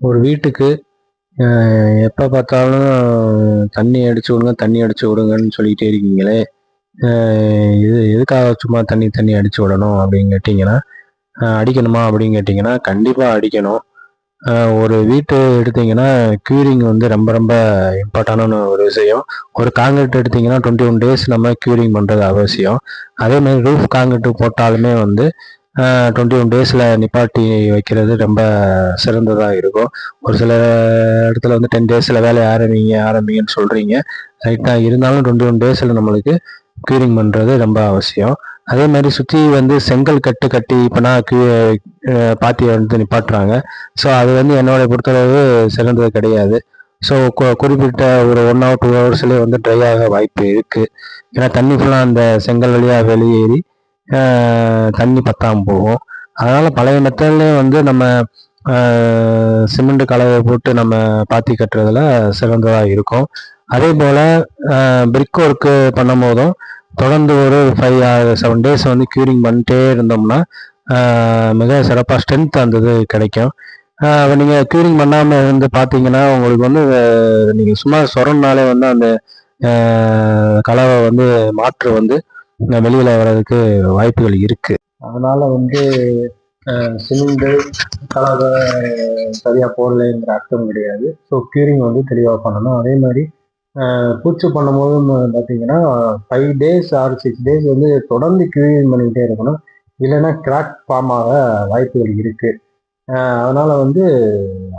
ஒரு வீட்டுக்கு எப்போ பார்த்தாலும் தண்ணி அடிச்சு விடுங்க தண்ணி அடிச்சு விடுங்கன்னு சொல்லிகிட்டே இருக்கீங்களே, இது எதுக்காக சும்மா தண்ணி தண்ணி அடிச்சு விடணும் அப்படின்னு கேட்டிங்கன்னா, அடிக்கணுமா அப்படின்னு கேட்டிங்கன்னா கண்டிப்பாக அடிக்கணும். ஒரு வீட்டு எடுத்தீங்கன்னா க்யூரிங் வந்து ரொம்ப ரொம்ப இம்பார்ட்டண்டான ஒரு விஷயம். ஒரு காங்கிரீட் எடுத்தீங்கன்னா 21 டேஸ் நம்ம க்யூரிங் பண்ணுறது அவசியம். அதேமாதிரி ரூஃப் காங்கிரீட் போட்டாலுமே வந்து 21 டேஸில் நிப்பாட்டி வைக்கிறது ரொம்ப சிறந்ததாக இருக்கும். ஒரு சில இடத்துல வந்து 10 டேஸில் வேலையை ஆரம்பிங்கன்னு சொல்கிறீங்க. ரைட் தான், இருந்தாலும் 21 டேஸில் நம்மளுக்கு க்யூரிங் பண்ணுறது ரொம்ப அவசியம். அதே மாதிரி சுற்றி வந்து செங்கல் கட்டி இப்போனா பாத்தியை வந்து நிப்பாட்டுறாங்க. ஸோ அது வந்து என்னோட பொறுத்தளவு சிறந்தது கிடையாது. ஸோ குறிப்பிட்ட ஒரு 1 ஹவர் 2 ஹவர்ஸ்லேயே வந்து ட்ரை ஆக வாய்ப்பு இருக்குது. ஏன்னா தண்ணி ஃபுல்லாக அந்த செங்கல் வழியாக வெளியேறி தண்ணி பத்தாமல் போகும். அதனால் பழைய மெத்தட்லேயே வந்து நம்ம சிமெண்ட் கலவை போட்டு நம்ம பாத்தி கட்டுறதுல சிறந்ததாக இருக்கும். அதே போல் பிரிக் ஒர்க்கு பண்ணும் போதும் தொடர்ந்து ஒரு 5 or 7 டேஸ் வந்து க்யூரிங் பண்ணிட்டே இருந்தோம்னா மிக சிறப்பாக ஸ்ட்ரென்த் அந்த இது கிடைக்கும். நீங்கள் க்யூரிங் பண்ணாமல் இருந்து பார்த்தீங்கன்னா உங்களுக்கு வந்து நீங்கள் சும்மா சொரனாலே வந்து அந்த கலவை வந்து மாற்று வந்து வெளியில் வர்றதுக்கு வாய்ப்புகள் இருக்குது. அதனால் வந்து சிமெண்டு கலவை சரியாக போடலைங்கிற அர்த்தம் கிடையாது. ஸோ க்யூரிங் வந்து தெளிவாக பண்ணணும். அதே மாதிரி பூச்சு பண்ணும்போதும் பார்த்தீங்கன்னா 5 டேஸ் ஆர் 6 டேஸ் வந்து தொடர்ந்து க்யூரிங் பண்ணிக்கிட்டே இருக்கணும். இல்லைன்னா கிராக் ஃபார்ம் ஆக வாய்ப்புகள் இருக்குது. அதனால் வந்து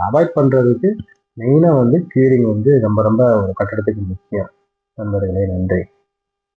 அவாய்ட் பண்ணுறதுக்கு மெயினாக வந்து க்யூரிங் வந்து ரொம்ப ரொம்ப ஒரு கட்டடத்துக்கு முக்கியம். நண்பர்களே, நன்றி.